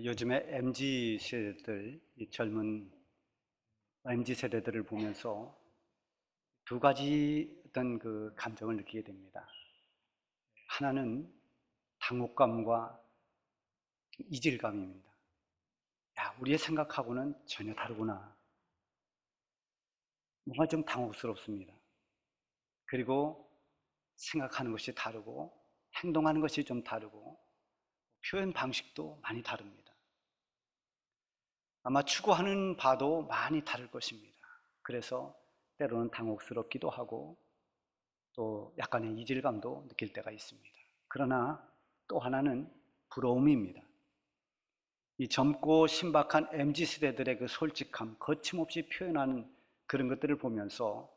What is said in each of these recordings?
요즘에 MZ 세대들, 이 젊은 MZ 세대들을 보면서 두 가지 어떤 그 감정을 느끼게 됩니다. 하나는 당혹감과 이질감입니다. 야, 우리의 생각하고는 전혀 다르구나. 뭔가 좀 당혹스럽습니다. 그리고 생각하는 것이 다르고 행동하는 것이 좀 다르고 표현 방식도 많이 다릅니다. 아마 추구하는 바도 많이 다를 것입니다. 그래서 때로는 당혹스럽기도 하고 또 약간의 이질감도 느낄 때가 있습니다. 그러나 또 하나는 부러움입니다. 이 젊고 신박한 MZ세대들의 그 솔직함, 거침없이 표현하는 그런 것들을 보면서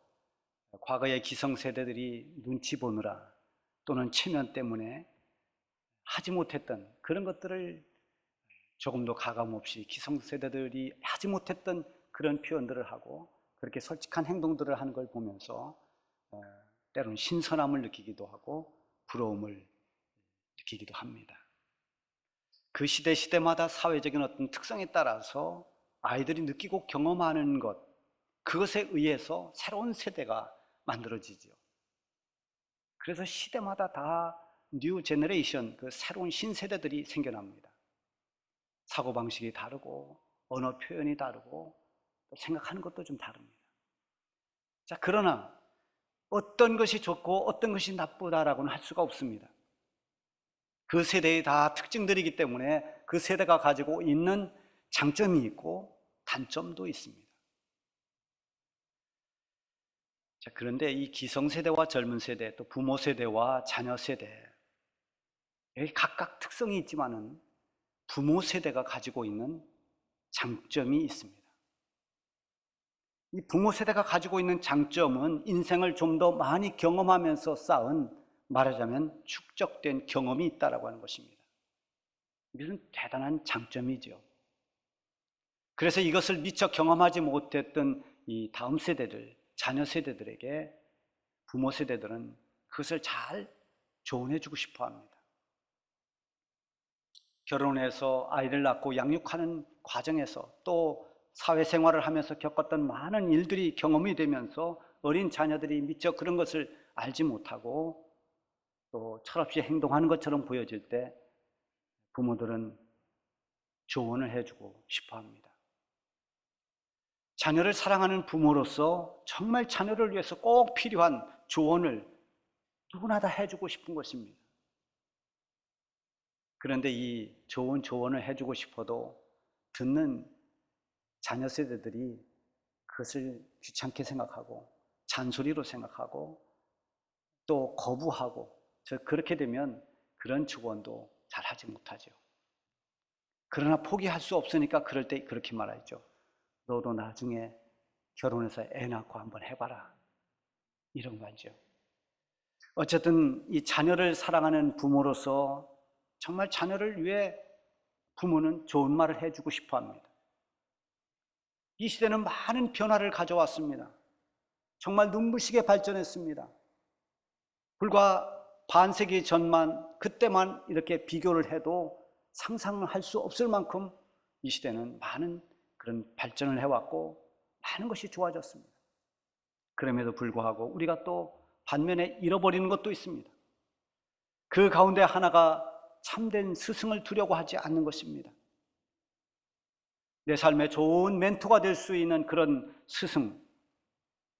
과거의 기성세대들이 눈치 보느라 또는 체면 때문에 하지 못했던 그런 것들을 조금도 가감없이 기성세대들이 하지 못했던 그런 표현들을 하고 그렇게 솔직한 행동들을 하는 걸 보면서 때로는 신선함을 느끼기도 하고 부러움을 느끼기도 합니다. 그 시대마다 사회적인 어떤 특성에 따라서 아이들이 느끼고 경험하는 것, 그것에 의해서 새로운 세대가 만들어지죠. 그래서 시대마다 다 뉴 제너레이션, 그 새로운 신세대들이 생겨납니다. 사고방식이 다르고 언어 표현이 다르고 또 생각하는 것도 좀 다릅니다. 자, 그러나 어떤 것이 좋고 어떤 것이 나쁘다라고는 할 수가 없습니다. 그 세대의 다 특징들이기 때문에 그 세대가 가지고 있는 장점이 있고 단점도 있습니다. 자, 그런데 이 기성세대와 젊은 세대, 또 부모 세대와 자녀 세대, 여기 각각 특성이 있지만은 부모 세대가 가지고 있는 장점이 있습니다. 이 부모 세대가 가지고 있는 장점은 인생을 좀 더 많이 경험하면서 쌓은, 말하자면 축적된 경험이 있다라고 하는 것입니다. 이것은 대단한 장점이죠. 그래서 이것을 미처 경험하지 못했던 이 다음 세대들, 자녀 세대들에게 부모 세대들은 그것을 잘 조언해주고 싶어 합니다. 결혼해서 아이를 낳고 양육하는 과정에서 또 사회생활을 하면서 겪었던 많은 일들이 경험이 되면서 어린 자녀들이 미처 그런 것을 알지 못하고 또 철없이 행동하는 것처럼 보여질 때 부모들은 조언을 해주고 싶어 합니다. 자녀를 사랑하는 부모로서 정말 자녀를 위해서 꼭 필요한 조언을 누구나 다 해주고 싶은 것입니다. 그런데 이 좋은 조언을 해주고 싶어도 듣는 자녀 세대들이 그것을 귀찮게 생각하고 잔소리로 생각하고 또 거부하고, 그렇게 되면 그런 조언도 잘 하지 못하죠. 그러나 포기할 수 없으니까 그럴 때 그렇게 말하죠. 너도 나중에 결혼해서 애 낳고 한번 해봐라, 이런 말이죠. 어쨌든 이 자녀를 사랑하는 부모로서 정말 자녀를 위해 부모는 좋은 말을 해주고 싶어 합니다. 이 시대는 많은 변화를 가져왔습니다. 정말 눈부시게 발전했습니다. 불과 반세기 전만, 그때만 이렇게 비교를 해도 상상을 할 수 없을 만큼 이 시대는 많은 그런 발전을 해왔고 많은 것이 좋아졌습니다. 그럼에도 불구하고 우리가 또 반면에 잃어버리는 것도 있습니다. 그 가운데 하나가 참된 스승을 두려고 하지 않는 것입니다. 내 삶에 좋은 멘토가 될 수 있는 그런 스승,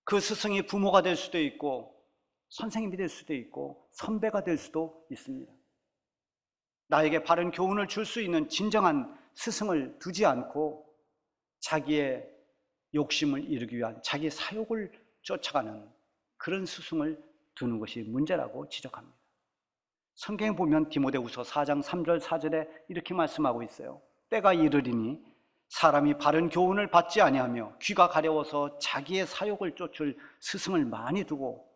그 스승이 부모가 될 수도 있고 선생님이 될 수도 있고 선배가 될 수도 있습니다. 나에게 바른 교훈을 줄 수 있는 진정한 스승을 두지 않고 자기의 욕심을 이루기 위한 자기의 사욕을 쫓아가는 그런 스승을 두는 것이 문제라고 지적합니다. 성경에 보면 디모데후서 4장 3절 4절에 이렇게 말씀하고 있어요. 때가 이르리니 사람이 바른 교훈을 받지 아니하며 귀가 가려워서 자기의 사욕을 쫓을 스승을 많이 두고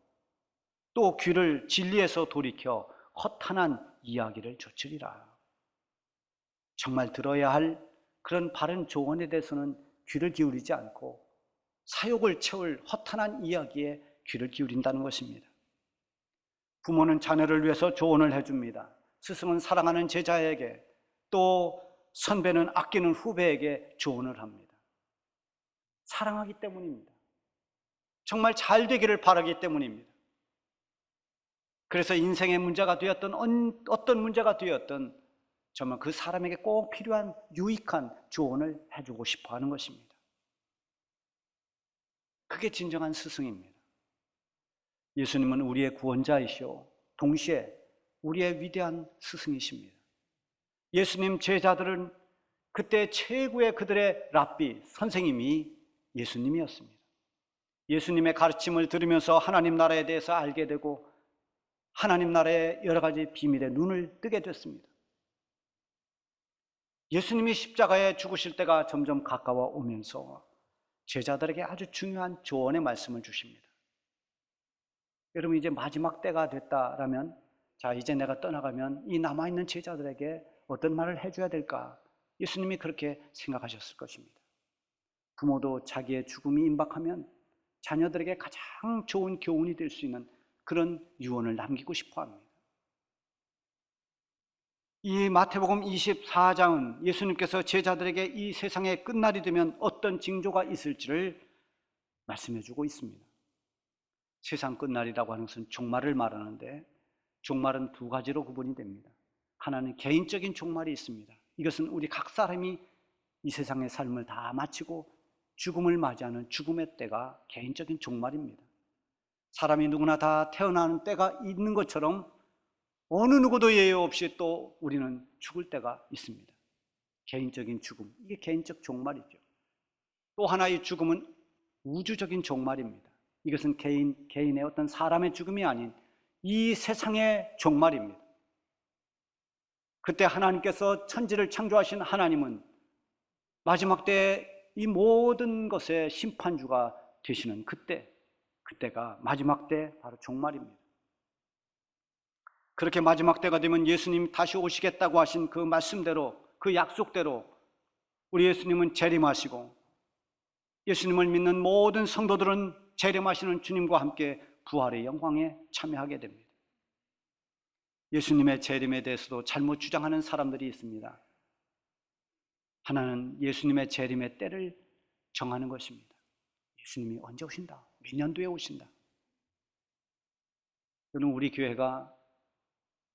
또 귀를 진리에서 돌이켜 허탄한 이야기를 좇으리라. 정말 들어야 할 그런 바른 조언에 대해서는 귀를 기울이지 않고 사욕을 채울 허탄한 이야기에 귀를 기울인다는 것입니다. 부모는 자녀를 위해서 조언을 해줍니다. 스승은 사랑하는 제자에게 또 선배는 아끼는 후배에게 조언을 합니다. 사랑하기 때문입니다. 정말 잘 되기를 바라기 때문입니다. 그래서 인생의 문제가 되었던 어떤 문제가 되었던 정말 그 사람에게 꼭 필요한 유익한 조언을 해주고 싶어 하는 것입니다. 그게 진정한 스승입니다. 예수님은 우리의 구원자이시오 동시에 우리의 위대한 스승이십니다. 예수님 제자들은 그때 최고의 그들의 랍비, 선생님이 예수님이었습니다. 예수님의 가르침을 들으면서 하나님 나라에 대해서 알게 되고 하나님 나라의 여러 가지 비밀에 눈을 뜨게 됐습니다. 예수님이 십자가에 죽으실 때가 점점 가까워 오면서 제자들에게 아주 중요한 조언의 말씀을 주십니다. 여러분, 이제 마지막 때가 됐다라면, 자, 이제 내가 떠나가면 이 남아있는 제자들에게 어떤 말을 해줘야 될까? 예수님이 그렇게 생각하셨을 것입니다. 부모도 자기의 죽음이 임박하면 자녀들에게 가장 좋은 교훈이 될 수 있는 그런 유언을 남기고 싶어 합니다. 이 마태복음 24장은 예수님께서 제자들에게 이 세상의 끝날이 되면 어떤 징조가 있을지를 말씀해 주고 있습니다. 세상 끝날이라고 하는 것은 종말을 말하는데 종말은 두 가지로 구분이 됩니다. 하나는 개인적인 종말이 있습니다. 이것은 우리 각 사람이 이 세상의 삶을 다 마치고 죽음을 맞이하는 죽음의 때가 개인적인 종말입니다. 사람이 누구나 다 태어나는 때가 있는 것처럼 어느 누구도 예외 없이 또 우리는 죽을 때가 있습니다. 개인적인 죽음, 이게 개인적 종말이죠. 또 하나의 죽음은 우주적인 종말입니다. 이것은 개인의 어떤 사람의 죽음이 아닌 이 세상의 종말입니다. 그때 하나님께서 천지를 창조하신 하나님은 마지막 때에 이 모든 것의 심판주가 되시는 그때가 마지막 때 바로 종말입니다. 그렇게 마지막 때가 되면 예수님 다시 오시겠다고 하신 그 말씀대로, 그 약속대로 우리 예수님은 재림하시고 예수님을 믿는 모든 성도들은 재림하시는 주님과 함께 부활의 영광에 참여하게 됩니다. 예수님의 재림에 대해서도 잘못 주장하는 사람들이 있습니다. 하나는 예수님의 재림의 때를 정하는 것입니다. 예수님이 언제 오신다? 몇 년도에 오신다? 여러분, 우리 교회가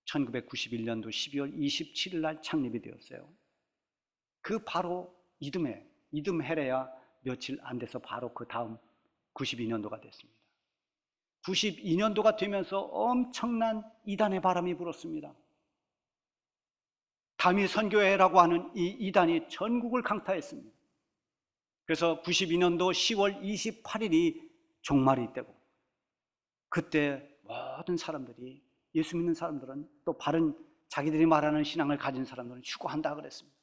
1991년도 12월 27일 날 창립이 되었어요. 그 바로 이듬 해래야 며칠 안 돼서 바로 그 다음 92년도가 됐습니다. 92년도가 되면서 엄청난 이단의 바람이 불었습니다. 다미 선교회라고 하는 이 이단이 전국을 강타했습니다. 그래서 92년도 10월 28일이 종말이 되고 그때 모든 사람들이, 예수 믿는 사람들은, 또 바른 자기들이 말하는 신앙을 가진 사람들은 휴거한다 그랬습니다.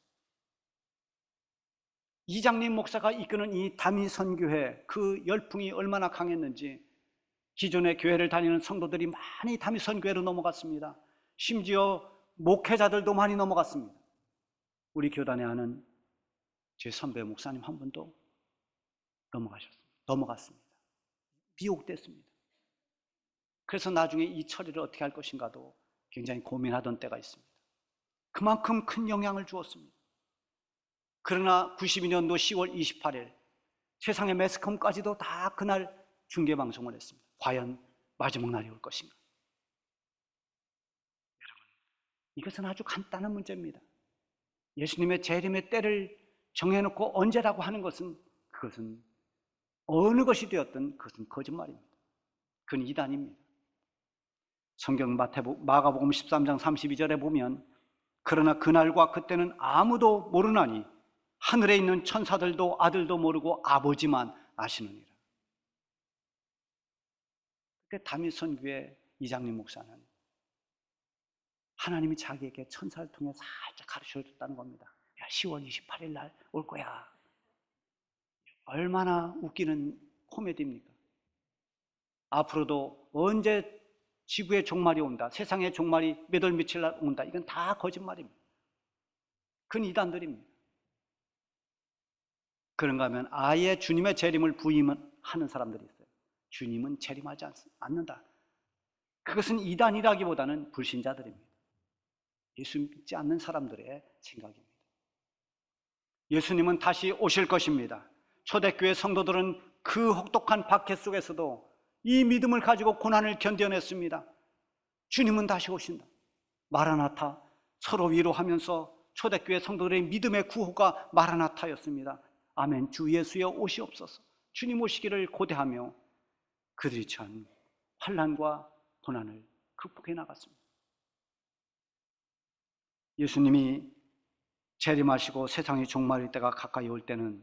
이장림 목사가 이끄는 이 다미 선교회, 그 열풍이 얼마나 강했는지 기존의 교회를 다니는 성도들이 많이 다미 선교회로 넘어갔습니다. 심지어 목회자들도 많이 넘어갔습니다. 우리 교단에 하는 제 선배 목사님 한 분도 넘어갔습니다. 미혹됐습니다. 그래서 나중에 이 처리를 어떻게 할 것인가도 굉장히 고민하던 때가 있습니다. 그만큼 큰 영향을 주었습니다. 그러나 92년도 10월 28일 세상의 매스컴까지도 다 그날 중계방송을 했습니다. 과연 마지막 날이 올 것인가? 여러분, 이것은 아주 간단한 문제입니다. 예수님의 재림의 때를 정해놓고 언제라고 하는 것은, 그것은 어느 것이 되었든 그것은 거짓말입니다. 그건 이단입니다. 성경 마가복음 13장 32절에 보면 그러나 그날과 그때는 아무도 모르나니 하늘에 있는 천사들도 아들도 모르고 아버지만 아시느니라. 그때 다미 선교회 이장림 목사는 하나님이 자기에게 천사를 통해 살짝 가르쳐줬다는 겁니다. 야, 10월 28일 날 올 거야. 얼마나 웃기는 코미디입니까? 앞으로도 언제 지구의 종말이 온다, 세상의 종말이 몇 월 며칠 날 온다, 이건 다 거짓말입니다. 그건 이단들입니다. 그런가 하면 아예 주님의 재림을 부인하는 사람들이 있어요. 주님은 재림하지 않는다. 그것은 이단이라기보다는 불신자들입니다. 예수 믿지 않는 사람들의 생각입니다. 예수님은 다시 오실 것입니다. 초대교회 성도들은 그 혹독한 박해 속에서도 이 믿음을 가지고 고난을 견뎌냈습니다. 주님은 다시 오신다. 마라나타, 서로 위로하면서 초대교회 성도들의 믿음의 구호가 마라나타였습니다. 아멘. 주 예수여 오시옵소서. 주님 오시기를 고대하며 그들이 처한 환난과 고난을 극복해 나갔습니다. 예수님이 재림하시고 세상이 종말일 때가 가까이 올 때는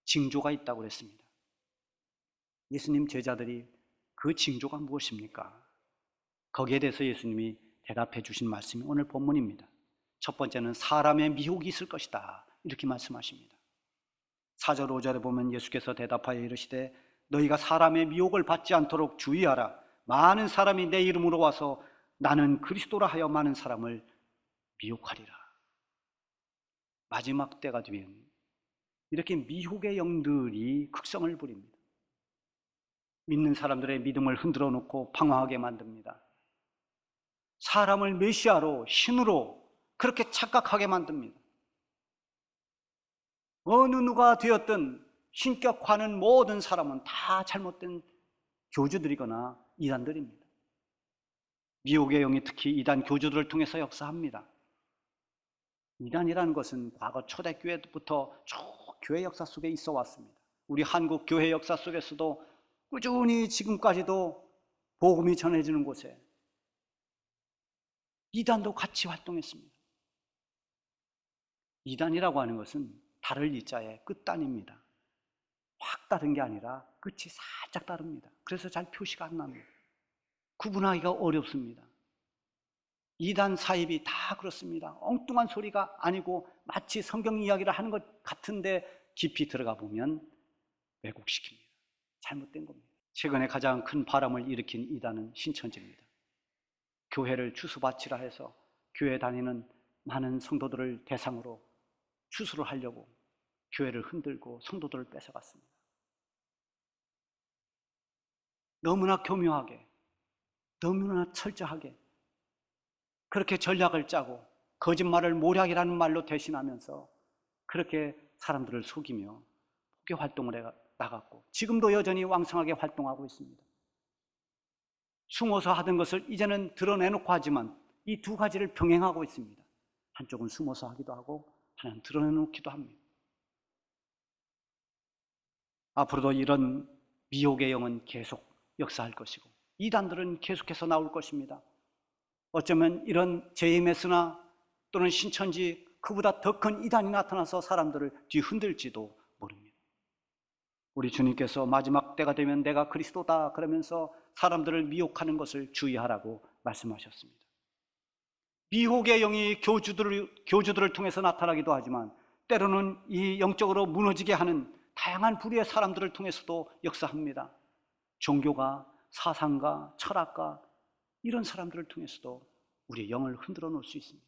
징조가 있다고 그랬습니다. 예수님 제자들이 그 징조가 무엇입니까? 거기에 대해서 예수님이 대답해 주신 말씀이 오늘 본문입니다. 첫 번째는 사람의 미혹이 있을 것이다, 이렇게 말씀하십니다. 4절 5절에 보면 예수께서 대답하여 이르시되 너희가 사람의 미혹을 받지 않도록 주의하라. 많은 사람이 내 이름으로 와서 나는 그리스도라 하여 많은 사람을 미혹하리라. 마지막 때가 되면 이렇게 미혹의 영들이 극성을 부립니다. 믿는 사람들의 믿음을 흔들어 놓고 방황하게 만듭니다. 사람을 메시아로, 신으로 그렇게 착각하게 만듭니다. 어느 누가 되었든 신격화하는 모든 사람은 다 잘못된 교주들이거나 이단들입니다. 미혹의 영이 특히 이단 교주들을 통해서 역사합니다. 이단이라는 것은 과거 초대교회부터 쭉 교회 역사 속에 있어 왔습니다. 우리 한국 교회 역사 속에서도 꾸준히 지금까지도 복음이 전해지는 곳에 이단도 같이 활동했습니다. 이단이라고 하는 것은 다를 이자의 끝단입니다. 확 다른 게 아니라 끝이 살짝 다릅니다. 그래서 잘 표시가 안 납니다. 구분하기가 어렵습니다. 이단 사입이 다 그렇습니다. 엉뚱한 소리가 아니고 마치 성경 이야기를 하는 것 같은데 깊이 들어가 보면 왜곡시킵니다. 잘못된 겁니다. 최근에 가장 큰 바람을 일으킨 이단은 신천지입니다. 교회를 추수바치라 해서 교회 다니는 많은 성도들을 대상으로 추수를 하려고 교회를 흔들고 성도들을 뺏어갔습니다. 너무나 교묘하게, 너무나 철저하게 그렇게 전략을 짜고 거짓말을 모략이라는 말로 대신하면서 그렇게 사람들을 속이며 포교 활동을 나갔고 지금도 여전히 왕성하게 활동하고 있습니다. 숨어서 하던 것을 이제는 드러내놓고 하지만 이 두 가지를 병행하고 있습니다. 한쪽은 숨어서 하기도 하고 하나는 드러내놓기도 합니다. 앞으로도 이런 미혹의 영은 계속 역사할 것이고 이단들은 계속해서 나올 것입니다. 어쩌면 이런 JMS나 또는 신천지 그보다 더 큰 이단이 나타나서 사람들을 뒤흔들지도 모릅니다. 우리 주님께서 마지막 때가 되면 내가 그리스도다 그러면서 사람들을 미혹하는 것을 주의하라고 말씀하셨습니다. 미혹의 영이 교주들을 통해서 나타나기도 하지만 때로는 이 영적으로 무너지게 하는 다양한 부류의 사람들을 통해서도 역사합니다. 종교가, 사상가, 철학가 이런 사람들을 통해서도 우리의 영을 흔들어 놓을 수 있습니다.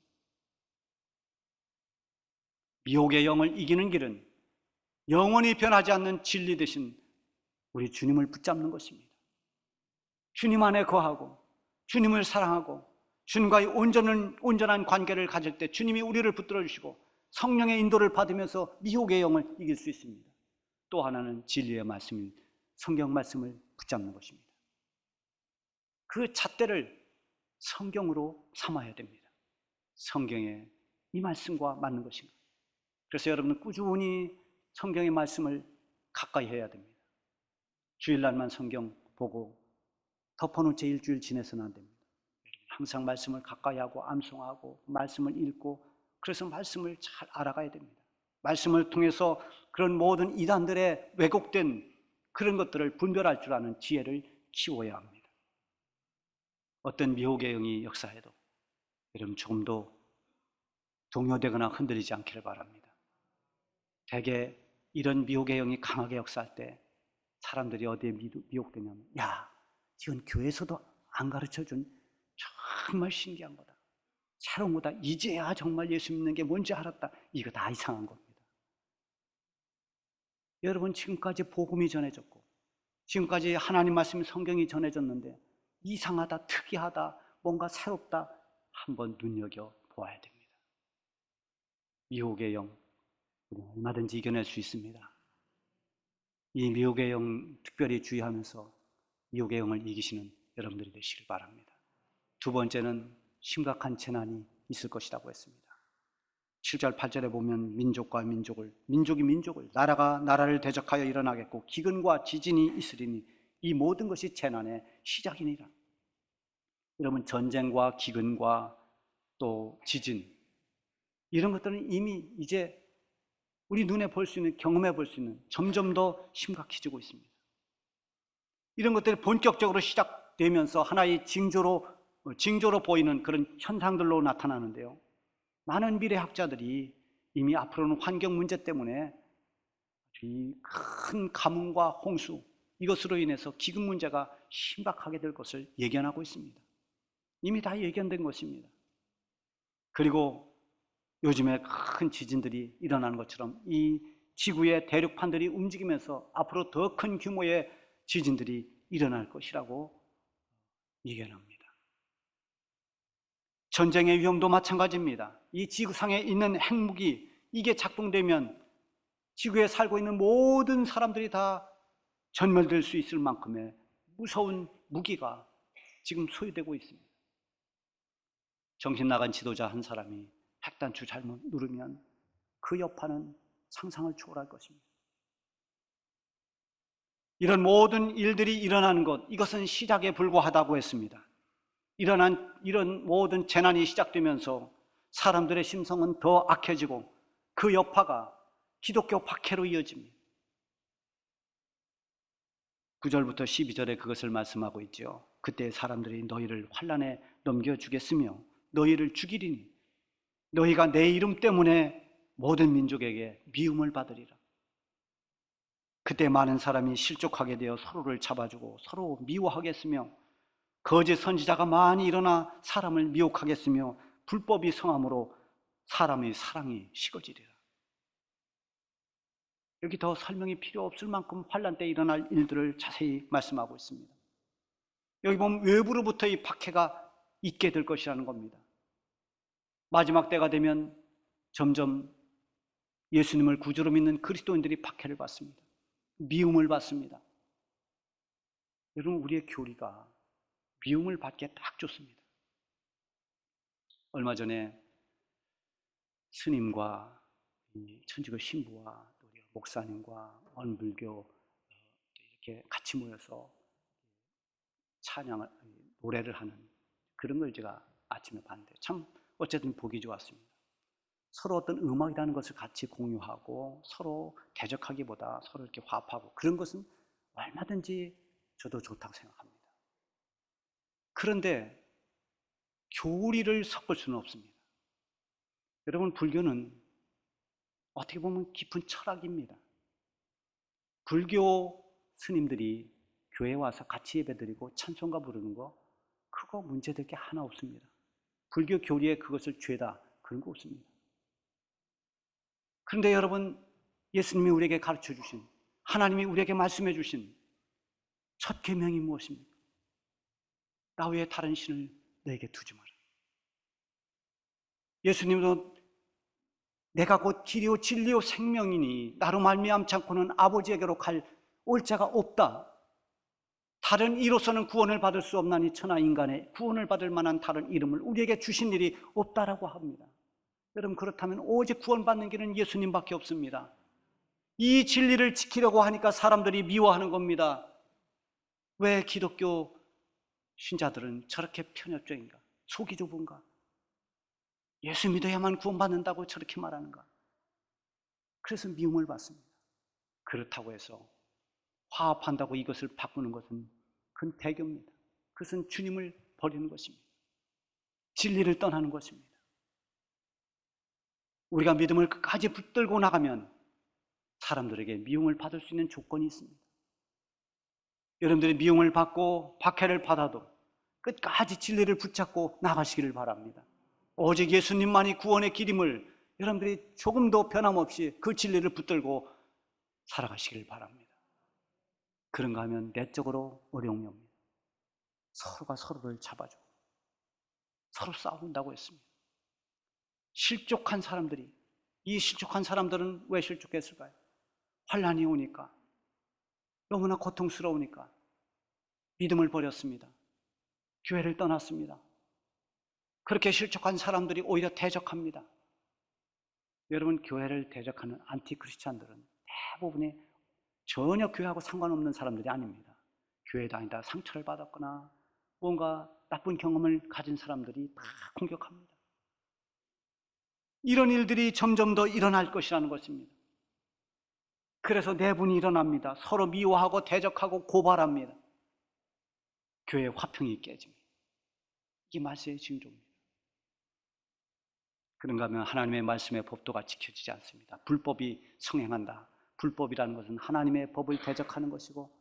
미혹의 영을 이기는 길은 영원히 변하지 않는 진리 대신 우리 주님을 붙잡는 것입니다. 주님 안에 거하고 주님을 사랑하고 주님과의 온전한 관계를 가질 때 주님이 우리를 붙들어 주시고 성령의 인도를 받으면서 미혹의 영을 이길 수 있습니다. 또 하나는 진리의 말씀인 성경 말씀을 붙잡는 것입니다. 그 잣대를 성경으로 삼아야 됩니다. 성경의 이 말씀과 맞는 것입니다. 그래서 여러분은 꾸준히 성경의 말씀을 가까이 해야 됩니다. 주일날만 성경 보고 덮어놓은 채 일주일 지내서는 안 됩니다. 항상 말씀을 가까이 하고 암송하고 말씀을 읽고 그래서 말씀을 잘 알아가야 됩니다. 말씀을 통해서 그런 모든 이단들의 왜곡된 그런 것들을 분별할 줄 아는 지혜를 키워야 합니다. 어떤 미혹의 영이 역사해도 여러분 조금도 동요되거나 흔들리지 않기를 바랍니다. 대개 이런 미혹의 영이 강하게 역사할 때 사람들이 어디에 미혹되냐면 야, 이건 교회에서도 안 가르쳐준 정말 신기한 거다. 새로운 거다. 이제야 정말 예수 믿는 게 뭔지 알았다. 이거 다 이상한 겁니다. 여러분 지금까지 복음이 전해졌고 지금까지 하나님 말씀 성경이 전해졌는데 이상하다, 특이하다, 뭔가 새롭다 한번 눈여겨보아야 됩니다. 미혹의 영, 우리는 얼마든지 이겨낼 수 있습니다. 이 미혹의 영 특별히 주의하면서 미혹의 영을 이기시는 여러분들이 되시길 바랍니다. 두 번째는 심각한 재난이 있을 것이라고 했습니다. 7절 8절에 보면 민족과 민족을, 민족이 민족을, 나라가 나라를 대적하여 일어나겠고 기근과 지진이 있으리니 이 모든 것이 재난의 시작이니라. 여러분, 전쟁과 기근과 또 지진, 이런 것들은 이미 이제 우리 눈에 볼 수 있는, 경험해 볼 수 있는, 점점 더 심각해지고 있습니다. 이런 것들이 본격적으로 시작되면서 하나의 징조로 보이는 그런 현상들로 나타나는데요. 많은 미래학자들이 이미 앞으로는 환경 문제 때문에 이 큰 가뭄과 홍수, 이것으로 인해서 기근 문제가 심각하게 될 것을 예견하고 있습니다. 이미 다 예견된 것입니다. 그리고 요즘에 큰 지진들이 일어나는 것처럼 이 지구의 대륙판들이 움직이면서 앞으로 더 큰 규모의 지진들이 일어날 것이라고 예견합니다. 전쟁의 위험도 마찬가지입니다. 이 지구상에 있는 핵무기, 이게 작동되면 지구에 살고 있는 모든 사람들이 다 전멸될 수 있을 만큼의 무서운 무기가 지금 소유되고 있습니다. 정신 나간 지도자 한 사람이 핵단추 잘못 누르면 그 여파는 상상을 초월할 것입니다. 이런 모든 일들이 일어나는 것, 이것은 시작에 불과하다고 했습니다. 이런 모든 재난이 시작되면서 사람들의 심성은 더 악해지고 그 여파가 기독교 박해로 이어집니다. 9절부터 12절에 그것을 말씀하고 있죠. 그때 사람들이 너희를 환난에 넘겨주겠으며 너희를 죽이리니 너희가 내 이름 때문에 모든 민족에게 미움을 받으리라. 그때 많은 사람이 실족하게 되어 서로를 잡아주고 서로 미워하겠으며 거짓 선지자가 많이 일어나 사람을 미혹하겠으며 불법이 성함으로 사람의 사랑이 식어지리라. 여기 더 설명이 필요 없을 만큼 환난 때 일어날 일들을 자세히 말씀하고 있습니다. 여기 보면 외부로부터의 박해가 있게 될 것이라는 겁니다. 마지막 때가 되면 점점 예수님을 구주로 믿는 그리스도인들이 박해를 받습니다. 미움을 받습니다. 여러분, 우리의 교리가 미움을 받기에 딱 좋습니다. 얼마 전에 스님과 천주교 신부와 목사님과 원불교 이렇게 같이 모여서 찬양을, 노래를 하는 그런 걸 제가 아침에 봤는데 참 어쨌든 보기 좋았습니다. 서로 어떤 음악이라는 것을 같이 공유하고 서로 대적하기보다 서로 이렇게 화합하고 그런 것은 얼마든지 저도 좋다고 생각합니다. 그런데 교리를 섞을 수는 없습니다. 여러분, 불교는 어떻게 보면 깊은 철학입니다. 불교 스님들이 교회에 와서 같이 예배드리고 찬송가 부르는 거, 그거 문제될 게 하나 없습니다. 불교 교리에 그것을 죄다, 그런 거 없습니다. 그런데 여러분, 예수님이 우리에게 가르쳐 주신, 하나님이 우리에게 말씀해 주신 첫 계명이 무엇입니까? 나 외에 다른 신을 너에게 두지 마라. 예수님도 내가 곧 길이요 진리요 생명이니 나로 말미암지 않고는 아버지에게로 갈 올자가 없다. 다른 이로서는 구원을 받을 수 없나니 천하 인간의 구원을 받을 만한 다른 이름을 우리에게 주신 일이 없다라고 합니다. 여러분, 그렇다면 오직 구원받는 길은 예수님밖에 없습니다. 이 진리를 지키려고 하니까 사람들이 미워하는 겁니다. 왜 기독교 신자들은 저렇게 편협적인가? 속이 좁은가? 예수 믿어야만 구원받는다고 저렇게 말하는가? 그래서 미움을 받습니다. 그렇다고 해서 화합한다고 이것을 바꾸는 것은 그건 배교입니다. 그것은 주님을 버리는 것입니다. 진리를 떠나는 것입니다. 우리가 믿음을 끝까지 붙들고 나가면 사람들에게 미움을 받을 수 있는 조건이 있습니다. 여러분들이 미움을 받고 박해를 받아도 끝까지 진리를 붙잡고 나가시기를 바랍니다. 오직 예수님만이 구원의 길임을 여러분들이 조금도 변함없이 그 진리를 붙들고 살아가시기를 바랍니다. 그런가 하면 내적으로 어려움이 옵니다. 서로가 서로를 잡아주고 서로 싸운다고 했습니다. 실족한 사람들이 이 실족한 사람들은 왜 실족했을까요? 환난이 오니까, 너무나 고통스러우니까 믿음을 버렸습니다. 교회를 떠났습니다. 그렇게 실족한 사람들이 오히려 대적합니다. 여러분, 교회를 대적하는 안티크리스찬들은 대부분이 전혀 교회하고 상관없는 사람들이 아닙니다. 교회 다니다 상처를 받았거나 뭔가 나쁜 경험을 가진 사람들이 다 공격합니다. 이런 일들이 점점 더 일어날 것이라는 것입니다. 그래서 내분이 일어납니다. 서로 미워하고 대적하고 고발합니다. 교회의 화평이 깨집니다. 이게 말세의 징조입니다. 그런가 하면 하나님의 말씀의 법도가 지켜지지 않습니다. 불법이 성행한다. 불법이라는 것은 하나님의 법을 대적하는 것이고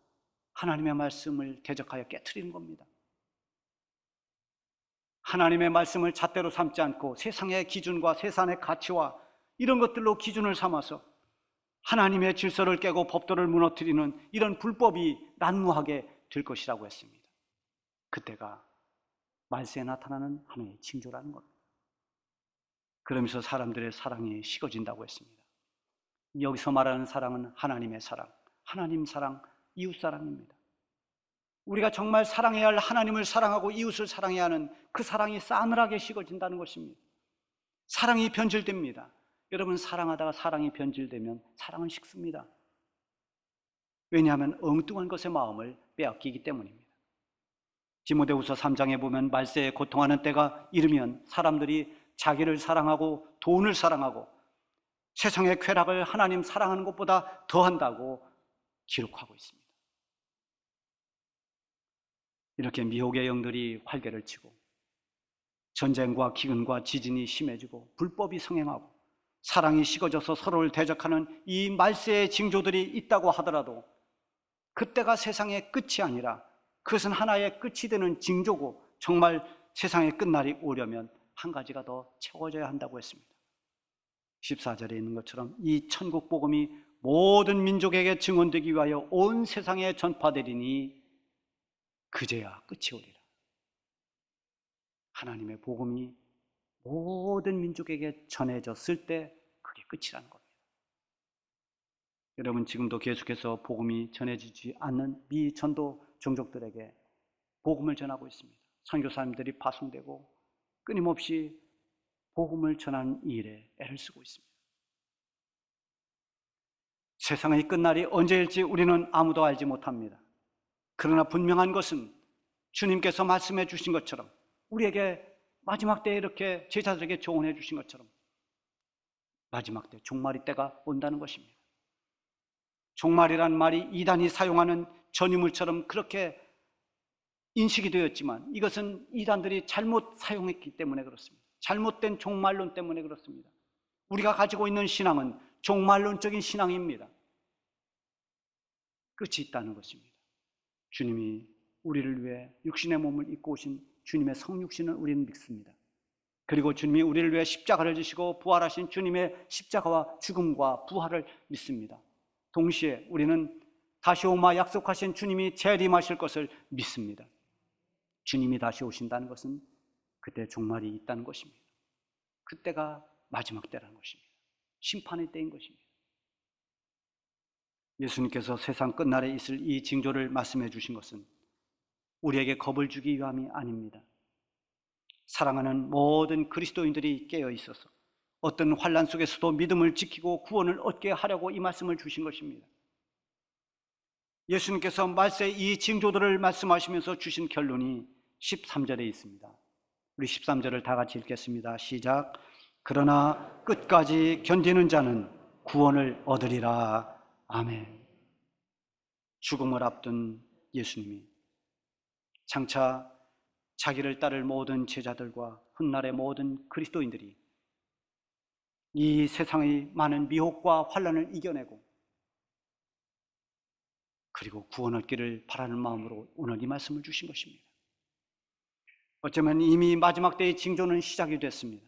하나님의 말씀을 대적하여 깨트리는 겁니다. 하나님의 말씀을 잣대로 삼지 않고 세상의 기준과 세상의 가치와 이런 것들로 기준을 삼아서 하나님의 질서를 깨고 법도를 무너뜨리는 이런 불법이 난무하게 될 것이라고 했습니다. 그때가 말세에 나타나는 하나님의 징조라는 겁니다. 그러면서 사람들의 사랑이 식어진다고 했습니다. 여기서 말하는 사랑은 하나님의 사랑, 하나님 사랑, 이웃 사랑입니다. 우리가 정말 사랑해야 할 하나님을 사랑하고 이웃을 사랑해야 하는 그 사랑이 싸늘하게 식어진다는 것입니다. 사랑이 변질됩니다. 여러분, 사랑하다가 사랑이 변질되면 사랑은 식습니다. 왜냐하면 엉뚱한 것의 마음을 빼앗기기 때문입니다. 디모데후서 3장에 보면 말세에 고통하는 때가 이르면 사람들이 자기를 사랑하고 돈을 사랑하고 세상의 쾌락을 하나님 사랑하는 것보다 더한다고 기록하고 있습니다. 이렇게 미혹의 영들이 활개를 치고 전쟁과 기근과 지진이 심해지고 불법이 성행하고 사랑이 식어져서 서로를 대적하는 이 말세의 징조들이 있다고 하더라도 그때가 세상의 끝이 아니라 그것은 하나의 끝이 되는 징조고 정말 세상의 끝날이 오려면 한 가지가 더 채워져야 한다고 했습니다. 14절에 있는 것처럼 이 천국 복음이 모든 민족에게 증언되기 위하여 온 세상에 전파되리니 그제야 끝이 오리라. 하나님의 복음이 모든 민족에게 전해졌을 때 그게 끝이라는 겁니다. 여러분, 지금도 계속해서 복음이 전해지지 않는 미전도 종족들에게 복음을 전하고 있습니다. 선교사님들이 파송되고 끊임없이 복음을 전하는 일에 애를 쓰고 있습니다. 세상의 끝날이 언제일지 우리는 아무도 알지 못합니다. 그러나 분명한 것은 주님께서 말씀해 주신 것처럼 우리에게 마지막 때에 이렇게 제자들에게 조언해 주신 것처럼 마지막 때 종말이 때가 온다는 것입니다. 종말이란 말이 이단이 사용하는 전유물처럼 그렇게 인식이 되었지만 이것은 이단들이 잘못 사용했기 때문에 그렇습니다. 잘못된 종말론 때문에 그렇습니다. 우리가 가지고 있는 신앙은 종말론적인 신앙입니다. 끝이 있다는 것입니다. 주님이 우리를 위해 육신의 몸을 입고 오신 주님의 성육신을 우리는 믿습니다. 그리고 주님이 우리를 위해 십자가를 지시고 부활하신 주님의 십자가와 죽음과 부활을 믿습니다. 동시에 우리는 다시 오마 약속하신 주님이 재림하실 것을 믿습니다. 주님이 다시 오신다는 것은 그때 종말이 있다는 것입니다. 그때가 마지막 때라는 것입니다. 심판의 때인 것입니다. 예수님께서 세상 끝날에 있을 이 징조를 말씀해 주신 것은 우리에게 겁을 주기 위함이 아닙니다. 사랑하는 모든 그리스도인들이 깨어 있어서 어떤 환난 속에서도 믿음을 지키고 구원을 얻게 하려고 이 말씀을 주신 것입니다. 예수님께서 말세 이 징조들을 말씀하시면서 주신 결론이 13절에 있습니다. 우리 13절을 다 같이 읽겠습니다. 시작. 그러나 끝까지 견디는 자는 구원을 얻으리라. 아멘. 죽음을 앞둔 예수님이 장차 자기를 따를 모든 제자들과 훗날의 모든 그리스도인들이 이 세상의 많은 미혹과 환난을 이겨내고 그리고 구원 얻기를 바라는 마음으로 오늘 이 말씀을 주신 것입니다. 어쩌면 이미 마지막 때의 징조는 시작이 됐습니다.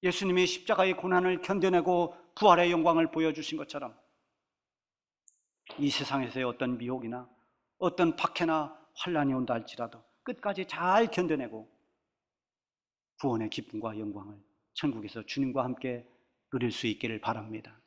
예수님이 십자가의 고난을 견뎌내고 부활의 영광을 보여주신 것처럼 이 세상에서의 어떤 미혹이나 어떤 박해나 환난이 온다 할지라도 끝까지 잘 견뎌내고 구원의 기쁨과 영광을 천국에서 주님과 함께 누릴 수 있기를 바랍니다.